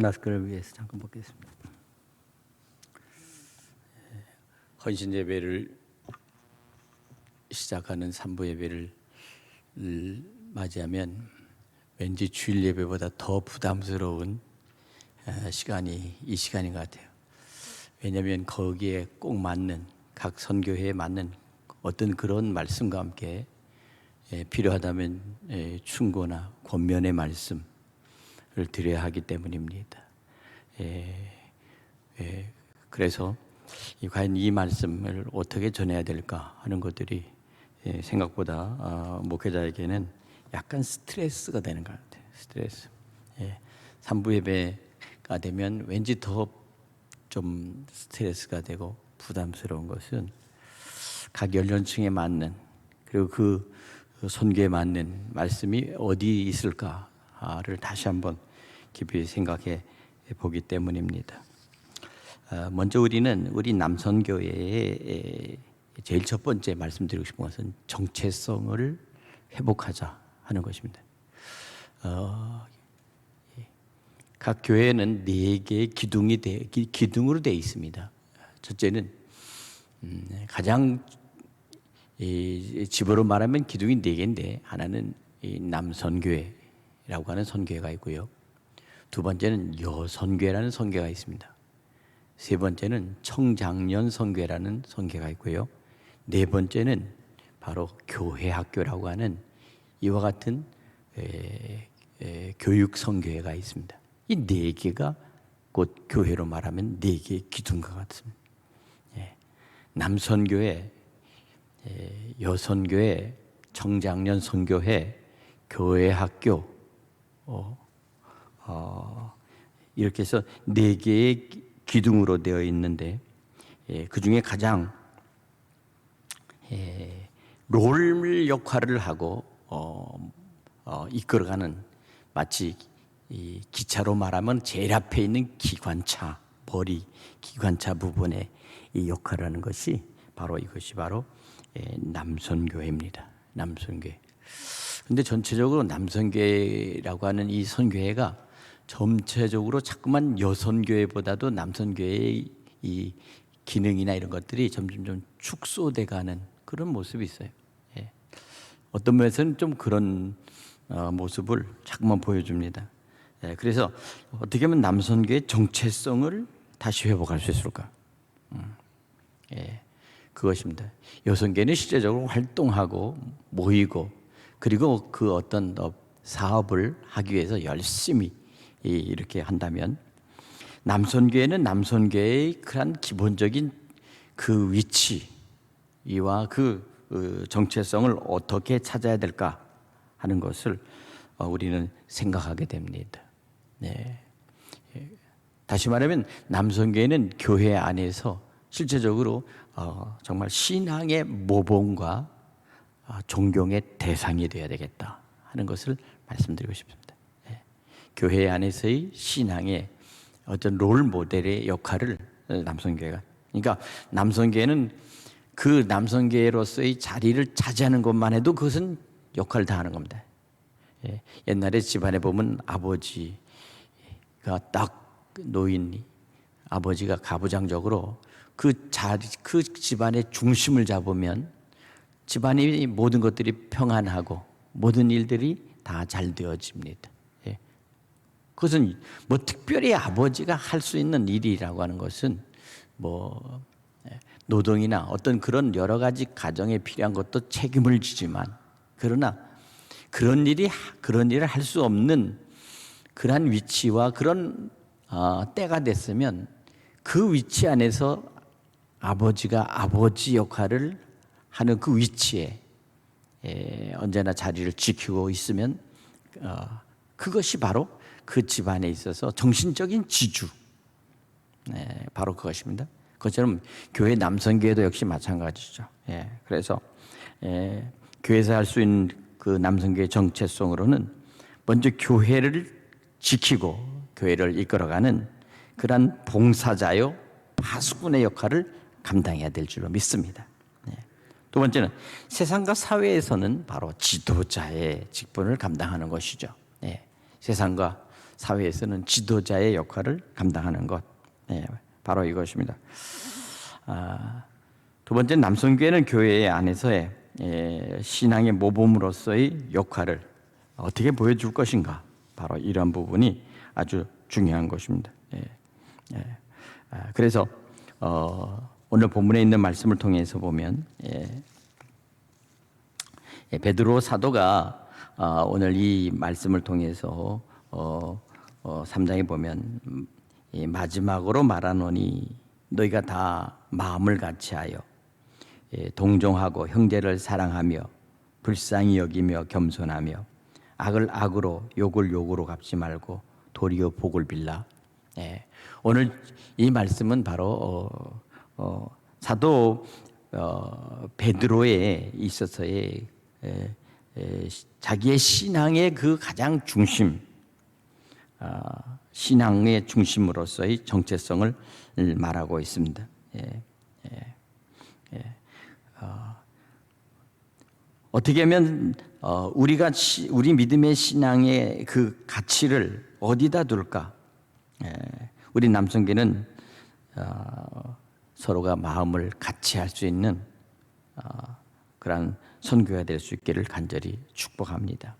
마스크를 위해서 잠깐 벗겠습니다. 헌신 예배를 시작하는 산부 예배를 맞이하면 왠지 주일 예배보다 더 부담스러운 시간이 이 시간인 것 같아요. 왜냐하면 거기에 꼭 맞는, 각 선교회에 맞는 어떤 그런 말씀과 함께 필요하다면 충고나 권면의 말씀을 드려야 하기 때문입니다. 그래서 과연 이 말씀을 어떻게 전해야 될까 하는 것들이 생각보다 목회자에게는 약간 스트레스가 되는 것 같아요. 스트레스. 산부 예배가 되면 왠지 더 좀 스트레스가 되고 부담스러운 것은 각 연령층에 맞는, 그리고 그 선교에 맞는 말씀이 어디 있을까를 다시 한번 깊이 생각해 보기 때문입니다. 먼저 우리 남선교회의 제일 첫 번째 말씀드리고 싶은 것은 정체성을 회복하자 하는 것입니다. 각 교회는 4개의 기둥으로 되어 있습니다. 첫째는 가장 집어로 말하면 기둥이 4개인데, 하나는 남선교회라고 하는 선교회가 있고요. 두 번째는 여선교회라는 선교회가 있습니다. 세 번째는 청장년 선교회라는 선교회가 있고요. 네 번째는 바로 교회학교라고 하는 이와 같은 교육 선교회가 있습니다. 이 4개가 곧 교회로 말하면 4개의 기둥과 같습니다. 남선교회, 여선교회, 청장년 선교회, 교회학교, 이렇게 해서 4개의 기둥으로 되어 있는데, 그 중에 가장 롤 역할을 하고 이끌어가는, 마치 이 기차로 말하면 제일 앞에 있는 기관차, 버리 기관차 부분의 이 역할을 하는 것이 바로 이것이 바로 남선교회입니다. 남선교회. 근데 전체적으로 남선교회라고 하는 이 선교회가 전체적으로 자꾸만 여선교회보다도 남선교회의 이 기능이나 이런 것들이 점점 좀 축소돼가는 그런 모습이 있어요. 어떤 면에서는 좀 그런 모습을 자꾸만 보여줍니다. 그래서 어떻게 하면 남선교회의 정체성을 다시 회복할 수 있을까? 그것입니다. 여선교회는 실제적으로 활동하고 모이고, 그리고 그 어떤 사업을 하기 위해서 열심히 이렇게 한다면, 남선교회는 남선교회의 그런 기본적인 그 위치와 그 정체성을 어떻게 찾아야 될까 하는 것을 우리는 생각하게 됩니다. 다시 말하면 남선교회는 교회 안에서 실제적으로 정말 신앙의 모범과 존경의 대상이 되어야 되겠다 하는 것을 말씀드리고 싶습니다. 교회 안에서의 신앙의 어떤 롤 모델의 역할을 남선교회가, 그러니까 남선교회는 그 남선교회로서의 자리를 차지하는 것만 해도 그것은 역할을 다하는 겁니다. 옛날에 집안에 보면 아버지가 딱 노인, 아버지가 가부장적으로 그 집안의 중심을 잡으면 집안의 모든 것들이 평안하고 모든 일들이 다 잘 되어집니다. 그것은 뭐 특별히 아버지가 할 수 있는 일이라고 하는 것은 뭐 노동이나 어떤 그런 여러 가지 가정에 필요한 것도 책임을 지지만, 그러나 그런 일을 할 수 없는 그러한 위치와 그런 때가 됐으면 그 위치 안에서 아버지가 아버지 역할을 하는 그 위치에 언제나 자리를 지키고 있으면 그것이 바로 그 집안에 있어서 정신적인 지주, 바로 그것입니다. 그것처럼 교회 남선교회도 역시 마찬가지죠. 그래서 교회에서 할 수 있는 그 남선교회 정체성으로는 먼저 교회를 지키고 교회를 이끌어가는 그러한 봉사자요 파수꾼의 역할을 감당해야 될 줄로 믿습니다. 두 번째는 세상과 사회에서는 바로 지도자의 직분을 감당하는 것이죠. 세상과 사회에서는 지도자의 역할을 감당하는 것, 바로 이것입니다. 두 번째, 남성교회는 교회 안에서의 신앙의 모범으로서의 역할을 어떻게 보여줄 것인가, 바로 이런 부분이 아주 중요한 것입니다. 그래서 오늘 본문에 있는 말씀을 통해서 보면 베드로 사도가 오늘 이 말씀을 통해서 3장에 보면 마지막으로 말하노니 너희가 다 마음을 같이하여 동정하고 형제를 사랑하며 불쌍히 여기며 겸손하며 악을 악으로 욕을 욕으로 갚지 말고 도리어 복을 빌라. 오늘 이 말씀은 바로 사도 베드로에 있어서의 자기의 신앙의 그 가장 중심, 신앙의 중심으로서의 정체성을 말하고 있습니다. 어떻게 하면 우리 믿음의 신앙의 그 가치를 어디다 둘까? 우리 남성계는 서로가 마음을 같이 할 수 있는 그런 선교가 될 수 있기를 간절히 축복합니다.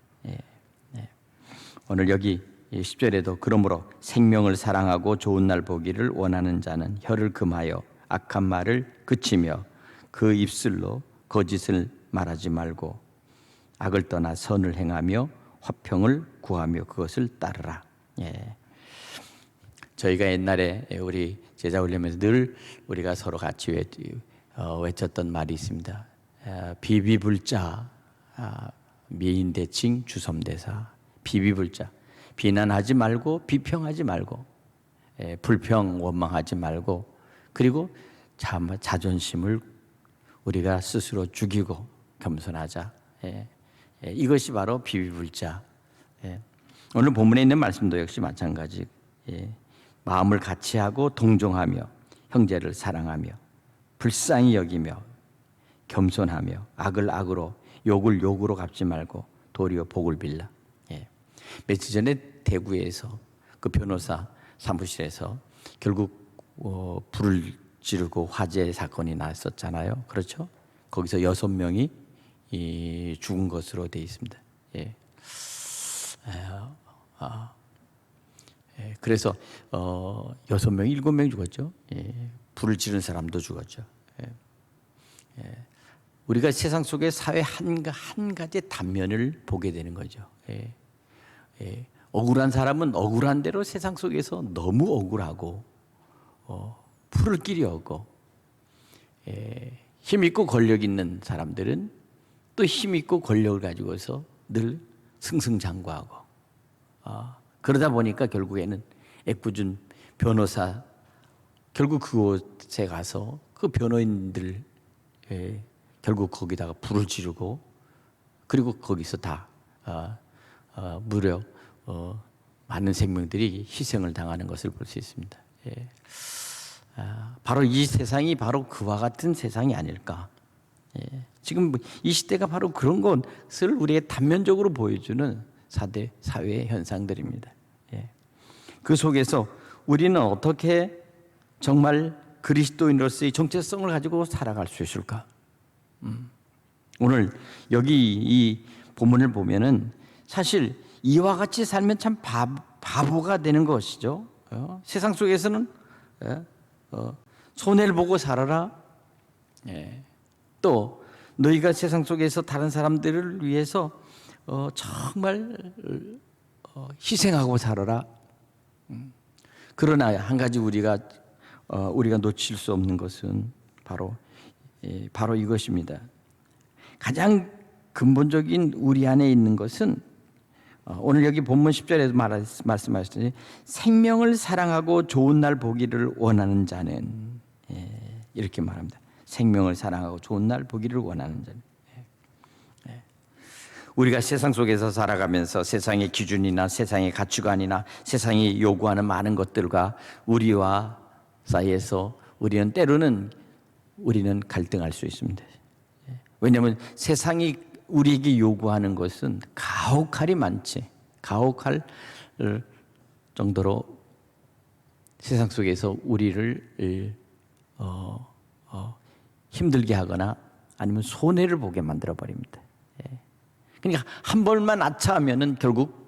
오늘 여기 10절에도 그러므로 생명을 사랑하고 좋은 날 보기를 원하는 자는 혀를 금하여 악한 말을 그치며 그 입술로 거짓을 말하지 말고 악을 떠나 선을 행하며 화평을 구하며 그것을 따르라. 저희가 옛날에 우리 제자 훈련에서 늘 우리가 서로 같이 외쳤던 말이 있습니다. 비비불자 미인대칭 주섬대사. 비비불자, 비난하지 말고 비평하지 말고 불평 원망하지 말고, 그리고 자존심을 우리가 스스로 죽이고 겸손하자. 이것이 바로 비비불자. 오늘 본문에 있는 말씀도 역시 마찬가지. 마음을 같이하고 동정하며 형제를 사랑하며 불쌍히 여기며 겸손하며 악을 악으로 욕을 욕으로 갚지 말고 도리어 복을 빌라. 며칠 전에 대구에서 그 변호사 사무실에서 결국 불을 지르고 화재 사건이 났었잖아요. 그렇죠? 거기서 6명이 죽은 것으로 되어 있습니다. 그래서 6명, 7명 죽었죠. 불을 지른 사람도 죽었죠. 우리가 세상 속의 사회 한 가지 단면을 보게 되는 거죠. 억울한 사람은 억울한 대로 세상 속에서 너무 억울하고 풀을 길이 없고, 힘 있고 권력 있는 사람들은 또 힘 있고 권력을 가지고서 늘 승승장구하고, 그러다 보니까 결국에는 애꿎은 변호사, 결국 그곳에 가서 그 변호인들 결국 거기다가 불을 지르고, 그리고 거기서 다 무려 많은 생명들이 희생을 당하는 것을 볼 수 있습니다. 바로 이 세상이 바로 그와 같은 세상이 아닐까. 지금 이 시대가 바로 그런 것을 우리의 단면적으로 보여주는 사회 현상들입니다. 그 속에서 우리는 어떻게 정말 그리스도인으로서의 정체성을 가지고 살아갈 수 있을까? 오늘 여기 이 본문을 보면은 사실 이와 같이 살면 참 바보가 되는 것이죠. 세상 속에서는 손해를 보고 살아라. 또 너희가 세상 속에서 다른 사람들을 위해서 정말 희생하고 살아라. 그러나 한 가지 우리가 놓칠 수 없는 것은 바로 이것입니다. 가장 근본적인 우리 안에 있는 것은 오늘 여기 본문 10절에도 말씀하셨듯이 생명을 사랑하고 좋은 날 보기를 원하는 자는, 이렇게 말합니다. 생명을 사랑하고 좋은 날 보기를 원하는 자는. 우리가 세상 속에서 살아가면서 세상의 기준이나 세상의 가치관이나 세상이 요구하는 많은 것들과 우리와 사이에서 우리는 때로는 갈등할 수 있습니다. 왜냐하면 세상이 우리에게 요구하는 것은 가혹할이 많지. 가혹할 정도로 세상 속에서 우리를 힘들게 하거나 아니면 손해를 보게 만들어 버립니다. 그러니까 한 번만 아차하면은 결국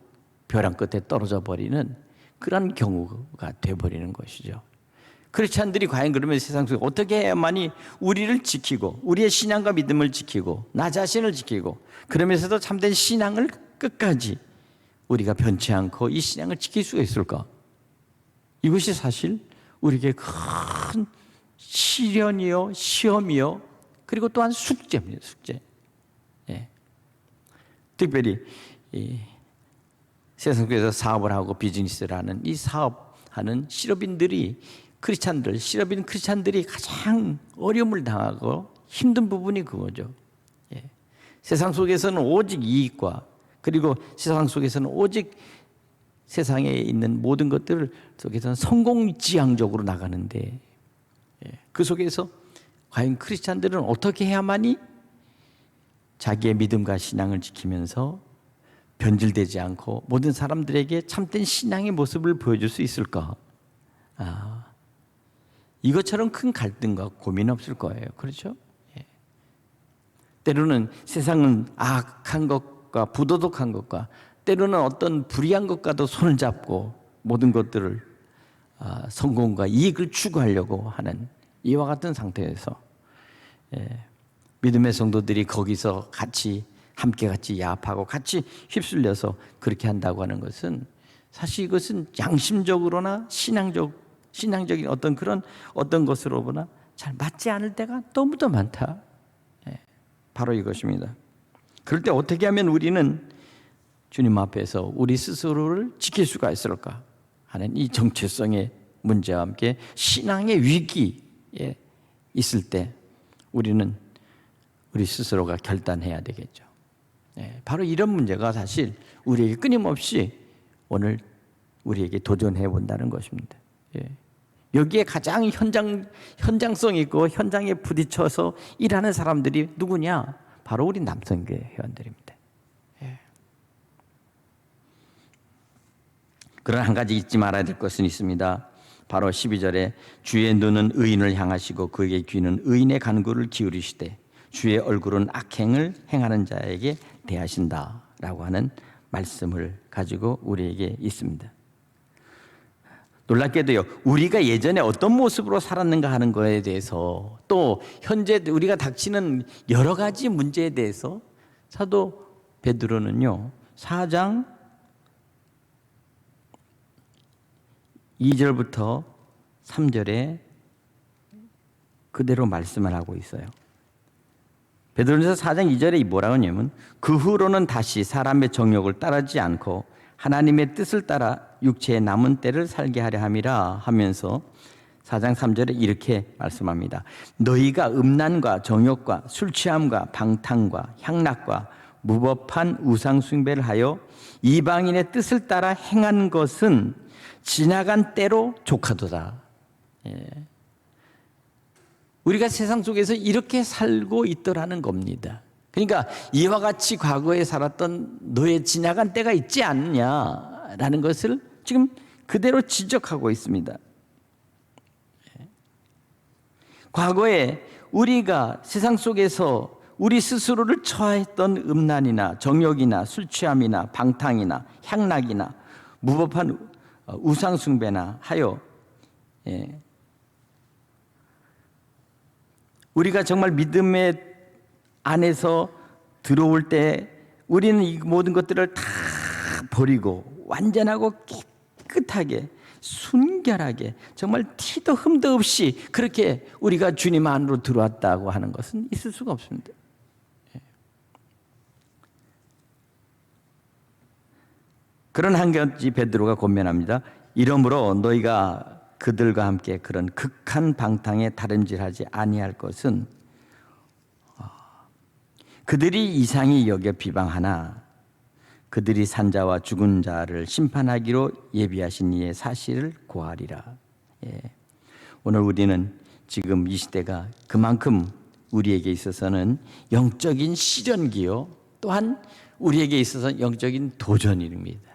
벼랑 끝에 떨어져 버리는 그런 경우가 돼버리는 것이죠. 크리스찬들이 과연 그러면 세상 속에 어떻게 해야만이 우리를 지키고 우리의 신앙과 믿음을 지키고 나 자신을 지키고 그러면서도 참된 신앙을 끝까지 우리가 변치 않고 이 신앙을 지킬 수가 있을까? 이것이 사실 우리에게 큰 시련이요, 시험이요, 그리고 또한 숙제입니다. 숙제. 특별히 이 세상 속에서 사업을 하고 비즈니스를 하는 이 사업하는 실업인들이 실업인 크리스찬들이 가장 어려움을 당하고 힘든 부분이 그거죠. 세상 속에서는 오직 이익과 그리고 세상 속에서는 오직 세상에 있는 모든 것들 속에서는 성공지향적으로 나가는데 그 속에서 과연 크리스찬들은 어떻게 해야만이 자기의 믿음과 신앙을 지키면서 변질되지 않고 모든 사람들에게 참된 신앙의 모습을 보여줄 수 있을까? 이것처럼 큰 갈등과 고민 없을 거예요. 그렇죠? 때로는 세상은 악한 것과 부도덕한 것과 때로는 어떤 불의한 것과도 손을 잡고 모든 것들을 성공과 이익을 추구하려고 하는 이와 같은 상태에서 믿음의 성도들이 거기서 함께 같이 야합하고 같이 휩쓸려서 그렇게 한다고 하는 것은 사실 이것은 양심적으로나 신앙적인 어떤 것으로 보나 잘 맞지 않을 때가 너무도 많다. 바로 이것입니다. 그럴 때 어떻게 하면 우리는 주님 앞에서 우리 스스로를 지킬 수가 있을까 하는 이 정체성의 문제와 함께 신앙의 위기에 있을 때 우리는 우리 스스로가 결단해야 되겠죠. 바로 이런 문제가 사실 우리에게 끊임없이 오늘 우리에게 도전해 본다는 것입니다. 여기에 가장 현장성 있고 현장에 부딪혀서 일하는 사람들이 누구냐? 바로 우리 남성교회 회원들입니다. 그러나 한 가지 잊지 말아야 될 것은 있습니다. 바로 12절에 주의 눈은 의인을 향하시고 그에게 귀는 의인의 간구를 기울이시되 주의 얼굴은 악행을 행하는 자에게 대하신다라고 하는 말씀을 가지고 우리에게 있습니다. 놀랍게도요, 우리가 예전에 어떤 모습으로 살았는가 하는 것에 대해서 또 현재 우리가 닥치는 여러 가지 문제에 대해서 사도 베드로는요 4장 2절부터 3절에 그대로 말씀을 하고 있어요. 베드로전서 4장 2절에 뭐라고 하냐면 그 후로는 다시 사람의 정욕을 따르지 않고 하나님의 뜻을 따라 육체의 남은 때를 살게 하려 함이라 하면서 4장 3절에 이렇게 말씀합니다. 너희가 음란과 정욕과 술 취함과 방탕과 향락과 무법한 우상 숭배를 하여 이방인의 뜻을 따라 행한 것은 지나간 때로 족하도다. 우리가 세상 속에서 이렇게 살고 있더라는 겁니다. 그러니까 이와 같이 과거에 살았던 너의 지나간 때가 있지 않느냐라는 것을 지금 그대로 지적하고 있습니다. 과거에 우리가 세상 속에서 우리 스스로를 처했던 음란이나 정욕이나 술 취함이나 방탕이나 향락이나 무법한 우상 숭배나 하여 우리가 정말 믿음의 안에서 들어올 때 우리는 이 모든 것들을 다 버리고 완전하고 깨끗하게 순결하게 정말 티도 흠도 없이 그렇게 우리가 주님 안으로 들어왔다고 하는 것은 있을 수가 없습니다. 그런 한 가지 베드로가 권면합니다. 이러므로 너희가 그들과 함께 그런 극한 방탕에 다름질하지 아니할 것은 그들이 이상히 여겨 비방하나 그들이 산자와 죽은 자를 심판하기로 예비하신 이의 사실을 고하리라. 오늘 우리는 지금 이 시대가 그만큼 우리에게 있어서는 영적인 시련기요 또한 우리에게 있어서 영적인 도전입니다.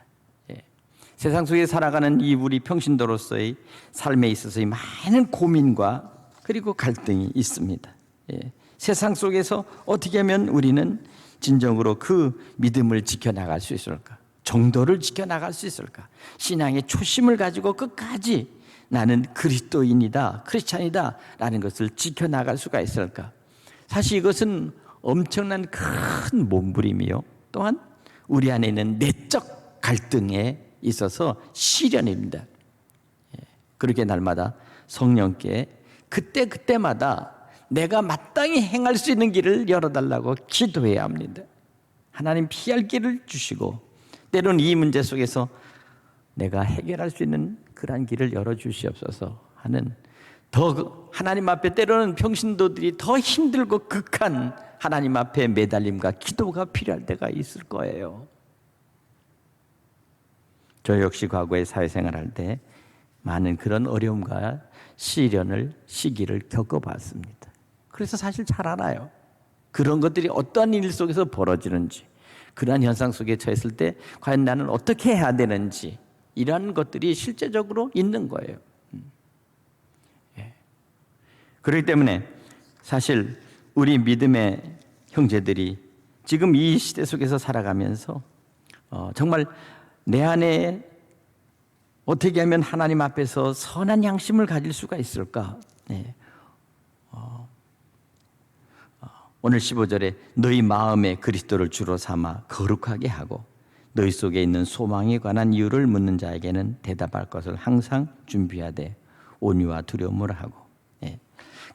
세상 속에 살아가는 이 우리 평신도로서의 삶에 있어서의 많은 고민과 그리고 갈등이 있습니다. 세상 속에서 어떻게 하면 우리는 진정으로 그 믿음을 지켜나갈 수 있을까? 정도를 지켜나갈 수 있을까? 신앙의 초심을 가지고 끝까지 나는 그리스도인이다, 크리스찬이다 라는 것을 지켜나갈 수가 있을까? 사실 이것은 엄청난 큰 몸부림이요, 또한 우리 안에 있는 내적 갈등에 있어서 시련입니다. 그렇게 날마다 성령께 그때마다 내가 마땅히 행할 수 있는 길을 열어달라고 기도해야 합니다. 하나님 피할 길을 주시고 때로는 이 문제 속에서 내가 해결할 수 있는 그러한 길을 열어주시옵소서 하는, 더 하나님 앞에 때로는 평신도들이 더 힘들고 극한 하나님 앞에 매달림과 기도가 필요할 때가 있을 거예요. 저 역시 과거에 사회생활할 때 많은 그런 어려움과 시기를 겪어봤습니다. 그래서 사실 잘 알아요. 그런 것들이 어떠한 일 속에서 벌어지는지, 그러한 현상 속에 처했을 때 과연 나는 어떻게 해야 되는지, 이러한 것들이 실제적으로 있는 거예요. 그렇기 때문에 사실 우리 믿음의 형제들이 지금 이 시대 속에서 살아가면서 정말 내 안에 어떻게 하면 하나님 앞에서 선한 양심을 가질 수가 있을까? 오늘 15절에 너희 마음에 그리스도를 주로 삼아 거룩하게 하고 너희 속에 있는 소망에 관한 이유를 묻는 자에게는 대답할 것을 항상 준비하되 온유와 두려움을 하고.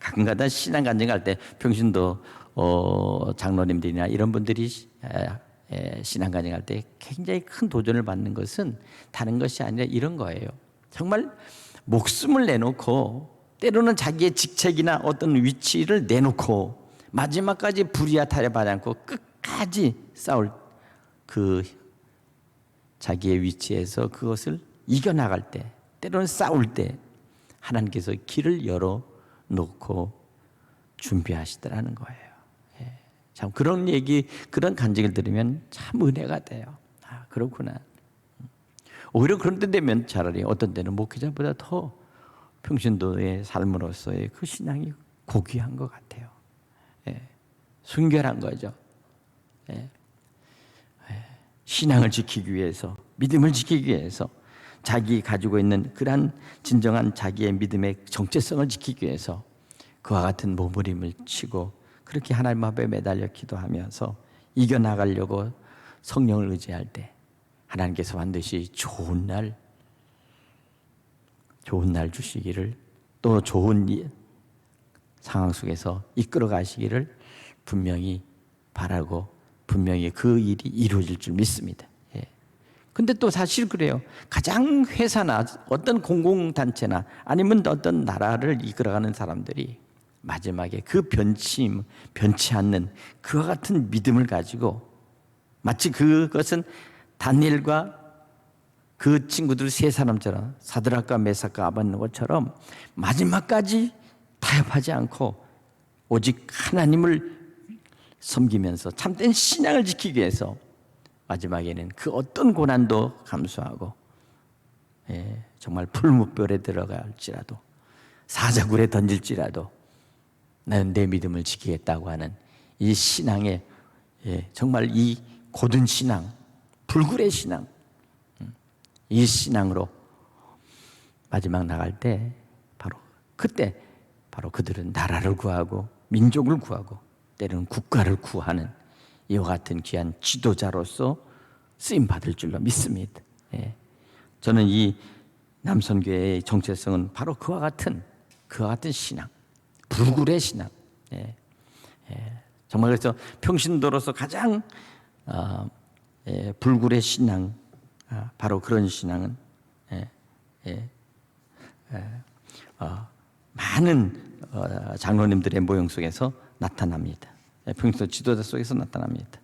가끔가다 신앙 간증할 때 평신도 장로님들이나 이런 분들이 신앙 간증할 때 굉장히 큰 도전을 받는 것은 다른 것이 아니라 이런 거예요. 정말 목숨을 내놓고 때로는 자기의 직책이나 어떤 위치를 내놓고 마지막까지 불이야타려하지 않고 끝까지 싸울 그 자기의 위치에서 그것을 이겨나갈 때, 때로는 싸울 때 하나님께서 길을 열어놓고 준비하시더라는 거예요. 참 그런 얘기, 그런 간증을 들으면 참 은혜가 돼요. 아, 그렇구나. 오히려 그런 때 되면 차라리 어떤 때는 목회자보다 더 평신도의 삶으로서의 그 신앙이 고귀한 것 같아요. 순결한 거죠. 신앙을 지키기 위해서, 믿음을 지키기 위해서, 자기 가지고 있는 그러한 진정한 자기의 믿음의 정체성을 지키기 위해서 그와 같은 몸부림을 치고 그렇게 하나님 앞에 매달려 기도하면서 이겨나가려고 성령을 의지할 때 하나님께서 반드시 좋은 날 주시기를, 또 좋은 상황 속에서 이끌어 가시기를 분명히 바라고 분명히 그 일이 이루어질 줄 믿습니다. 근데 또 사실 그래요. 가장 회사나 어떤 공공단체나 아니면 어떤 나라를 이끌어가는 사람들이 마지막에 그 변치 않는 그와 같은 믿음을 가지고, 마치 그것은 다니엘과 그 친구들 세 사람처럼, 사드락과 메삭과 아벳느고처럼 마지막까지 타협하지 않고 오직 하나님을 섬기면서 참된 신앙을 지키기 위해서 마지막에는 그 어떤 고난도 감수하고 정말 풀무불에 들어갈지라도 사자굴에 던질지라도 나는 내 믿음을 지키겠다고 하는 이 신앙의 정말 이 고든 신앙, 불굴의 신앙, 이 신앙으로 마지막 나갈 때 바로 그때 바로 그들은 나라를 구하고 민족을 구하고 때로는 국가를 구하는 이와 같은 귀한 지도자로서 쓰임받을 줄로 믿습니다. 저는 이 남선교회의 정체성은 바로 그와 같은 신앙, 불굴의 신앙. 정말 그래서 평신도로서 가장 불굴의 신앙, 바로 그런 신앙은 많은 장로님들의 모형 속에서 나타납니다. 평소 지도자 속에서 나타납니다.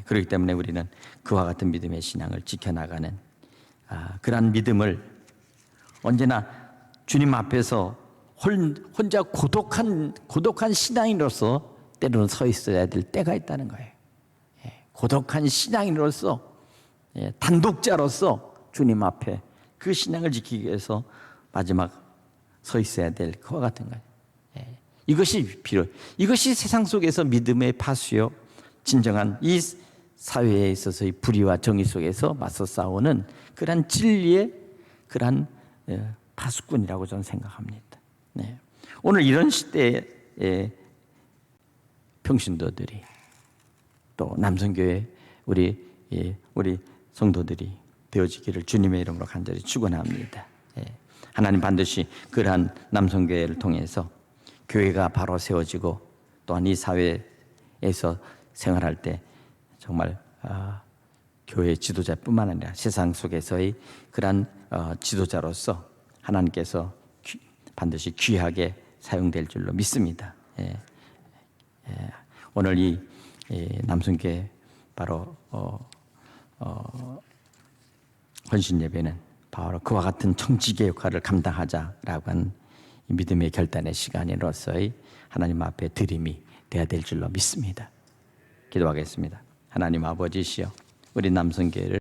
그렇기 때문에 우리는 그와 같은 믿음의 신앙을 지켜나가는 그러한 믿음을 언제나 주님 앞에서 혼자 고독한 신앙인으로서 때로는 서 있어야 될 때가 있다는 거예요. 고독한 신앙인으로서 단독자로서 주님 앞에 그 신앙을 지키기 위해서 마지막 서 있어야 될 그와 같은 거예요. 이것이 이것이 세상 속에서 믿음의 파수요, 진정한 이 사회에 있어서의 불의와 정의 속에서 맞서 싸우는 그러한 진리의 그러한 파수꾼이라고 저는 생각합니다. 오늘 이런 시대에 평신도들이 또 남성교회 우리 성도들이 되어지기를 주님의 이름으로 간절히 축원합니다. 하나님 반드시 그러한 남성교회를 통해서 교회가 바로 세워지고 또한 이 사회에서 생활할 때 정말 교회 지도자뿐만 아니라 세상 속에서의 그러한 지도자로서 하나님께서 반드시 귀하게 사용될 줄로 믿습니다. 오늘 이 남성교회 바로 헌신 예배는 바로 그와 같은 청지기의 역할을 감당하자라고 한 믿음의 결단의 시간으로서의 하나님 앞에 드림이 되어야 될 줄로 믿습니다. 기도하겠습니다. 하나님 아버지시여, 우리 남성교회를